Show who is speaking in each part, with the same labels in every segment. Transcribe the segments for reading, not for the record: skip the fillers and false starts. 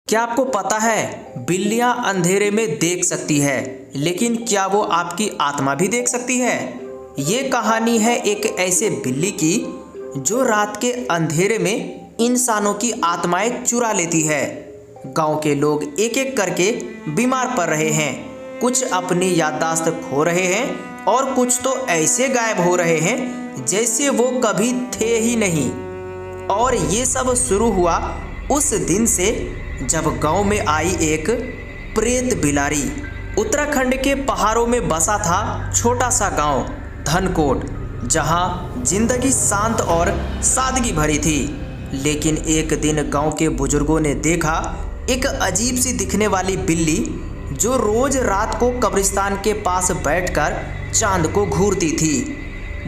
Speaker 1: क्या आपको पता है बिल्लियां अंधेरे में देख सकती है, लेकिन क्या वो आपकी आत्मा भी देख सकती है? ये कहानी है एक ऐसे बिल्ली की जो रात के अंधेरे में इंसानों की आत्माएं चुरा लेती है। गांव के लोग एक एक करके बीमार पड़ रहे हैं, कुछ अपनी याददाश्त खो रहे हैं और कुछ तो ऐसे गायब हो रहे हैं जैसे वो कभी थे ही नहीं। और ये सब शुरू हुआ उस दिन से जब गांव में आई एक प्रेत बिलारी। उत्तराखंड के पहाड़ों में बसा था छोटा सा गांव धनकोट, जहां जिंदगी शांत और सादगी भरी थी। लेकिन एक दिन गांव के बुजुर्गों ने देखा एक अजीब सी दिखने वाली बिल्ली जो रोज रात को कब्रिस्तान के पास बैठकर चांद को घूरती थी।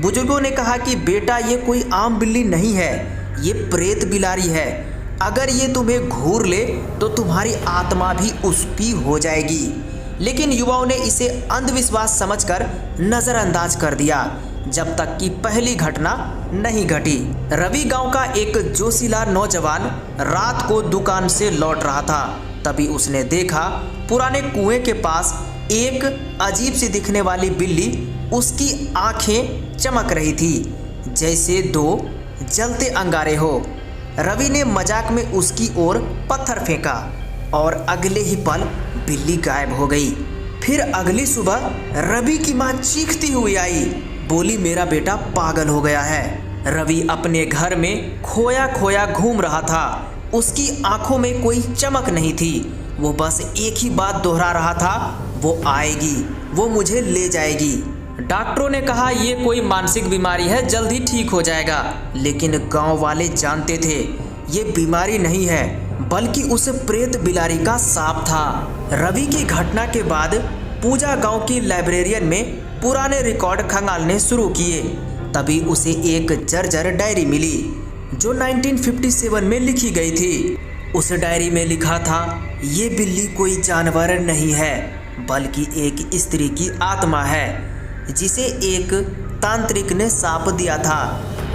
Speaker 1: बुजुर्गों ने कहा कि बेटा, ये कोई आम बिल्ली नहीं है, ये प्रेत बिलारी है। अगर ये तुम्हें घूर ले तो तुम्हारी आत्मा भी उसकी हो जाएगी। लेकिन युवाओं ने इसे अंधविश्वास समझकर नज़रअंदाज कर दिया, जब तक कि पहली घटना नहीं घटी। रवि गांव का एक जोशीला नौजवान रात को दुकान से लौट रहा था। तभी उसने देखा पुराने कुएं के पास एक अजीब सी दिखने वाली बिल्ली, उसकी आंखें चमक रही थी जैसे दो जलते अंगारे हो। रवि ने मजाक में उसकी ओर पत्थर फेंका और अगले ही पल बिल्ली गायब हो गई। फिर अगली सुबह रवि की मां चीखती हुई आई, बोली मेरा बेटा पागल हो गया है। रवि अपने घर में खोया खोया घूम रहा था। उसकी आंखों में कोई चमक नहीं थी। वो बस एक ही बात दोहरा रहा था, वो आएगी, वो मुझे ले जाएगी। डॉक्टरों ने कहा ये कोई मानसिक बीमारी है, जल्दी ठीक हो जाएगा। लेकिन गांव वाले जानते थे ये बीमारी नहीं है, बल्कि उस प्रेत बिलारी का साप था। रवि की घटना के बाद पूजा गांव की लाइब्रेरियन में पुराने रिकॉर्ड खंगालने शुरू किए। तभी उसे एक जर्जर डायरी मिली जो 1957 में लिखी गई थी। उस डायरी में लिखा था, ये बिल्ली कोई जानवर नहीं है, बल्कि एक स्त्री की आत्मा है जिसे एक तांत्रिक ने शाप दिया था।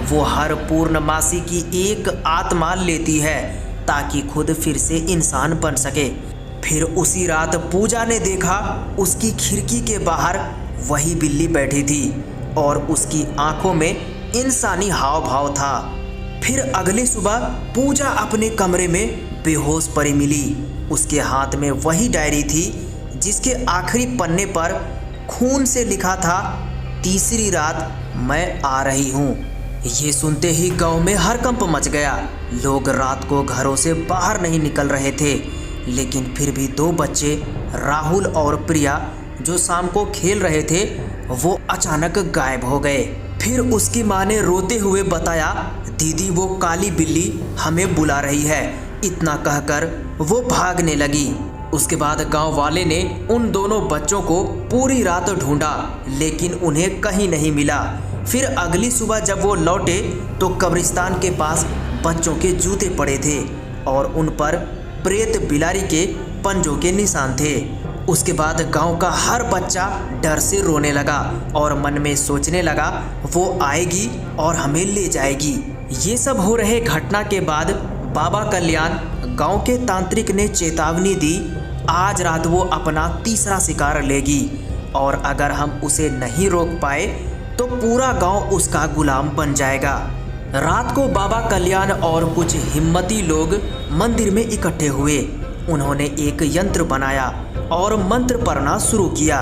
Speaker 1: वो हर पूर्णमासी की एक आत्मा लेती है ताकि खुद फिर से इंसान बन सके। फिर उसी रात पूजा ने देखा उसकी खिड़की के बाहर वही बिल्ली बैठी थी और उसकी आंखों में इंसानी हाव भाव था। फिर अगली सुबह पूजा अपने कमरे में बेहोश पड़ी मिली। उसके हाथ में वही डायरी थी जिसके आखिरी पन्ने पर खून से लिखा था, तीसरी रात मैं आ रही हूँ। ये सुनते ही गांव में हड़कंप मच गया। लोग रात को घरों से बाहर नहीं निकल रहे थे। लेकिन फिर भी दो बच्चे राहुल और प्रिया जो शाम को खेल रहे थे, वो अचानक गायब हो गए। फिर उसकी माँ ने रोते हुए बताया, दीदी वो काली बिल्ली हमें बुला रही है। इतना कहकर वो भागने लगी। उसके बाद गांव वाले ने उन दोनों बच्चों को पूरी रात ढूंढा, लेकिन उन्हें कहीं नहीं मिला। फिर अगली सुबह जब वो लौटे तो कब्रिस्तान के पास बच्चों के जूते पड़े थे और उन पर प्रेत बिलारी के पंजों के निशान थे। उसके बाद गांव का हर बच्चा डर से रोने लगा और मन में सोचने लगा, वो आएगी और हमें ले जाएगी। ये सब हो रहे घटना के बाद बाबा कल्याण गांव के तांत्रिक ने चेतावनी दी, आज रात वो अपना तीसरा शिकार लेगी और अगर हम उसे नहीं रोक पाए तो पूरा गांव उसका गुलाम बन जाएगा। रात को बाबा कल्याण और कुछ हिम्मती लोग मंदिर में इकट्ठे हुए। उन्होंने एक यंत्र बनाया और मंत्र पढ़ना शुरू किया।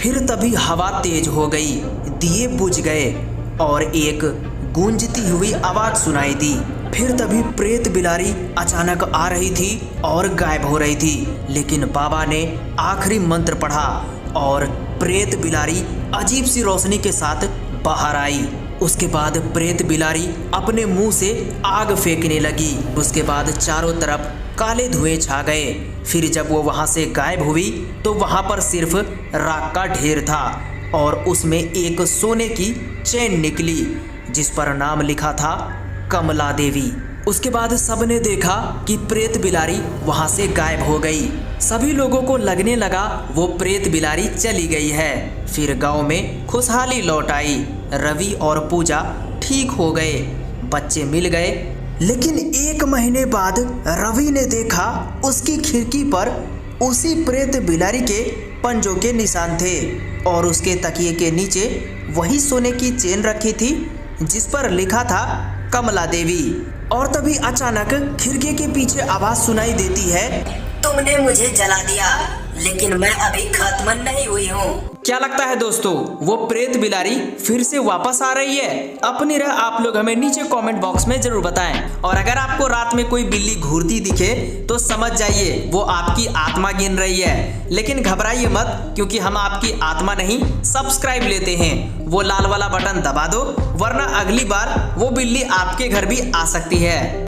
Speaker 1: फिर तभी हवा तेज हो गई, दिए बुझ गए और एक गूंजती हुई आवाज सुनाई दी। फिर तभी प्रेत बिलारी अचानक आ रही थी और गायब हो रही थी। लेकिन बाबा ने आखिरी मंत्र पढ़ा और प्रेत बिलारी अजीब सी रोशनी के साथ बाहर आई। उसके बाद प्रेत बिलारी अपने मुंह से आग फेंकने लगी। उसके बाद चारों तरफ काले धुएं छा गए। फिर जब वो वहां से गायब हुई तो वहां पर सिर्फ राख का ढेर था और उसमें एक सोने की चेन निकली जिस पर नाम लिखा था कमला देवी। उसके बाद सबने देखा कि प्रेत बिलारी वहां से गायब हो गई। सभी लोगों को लगने लगा वो प्रेत बिलारी चली गई है। फिर गांव में खुशहाली लौट आई। रवि और पूजा ठीक हो गए, बच्चे मिल गए। लेकिन 1 महीने बाद रवि ने देखा उसकी खिड़की पर उसी प्रेत बिलारी के पंजों के निशान थे और उसके तकिए के नीचे वही सोने की चेन रखी थी जिस पर लिखा था कमला देवी। और तभी अचानक खिड़की के पीछे आवाज सुनाई देती है,
Speaker 2: तुमने मुझे जला दिया लेकिन मैं अभी खत्म नहीं हुई हूँ।
Speaker 1: क्या लगता है दोस्तों, वो प्रेत बिलारी फिर से वापस आ रही है? अपनी राय आप लोग हमें नीचे कमेंट बॉक्स में जरूर बताएं। और अगर आपको रात में कोई बिल्ली घूरती दिखे तो समझ जाइए वो आपकी आत्मा गिन रही है। लेकिन घबराइए मत, क्योंकि हम आपकी आत्मा नहीं सब्सक्राइब लेते हैं। वो लाल वाला बटन दबा दो, वरना अगली बार वो बिल्ली आपके घर भी आ सकती है।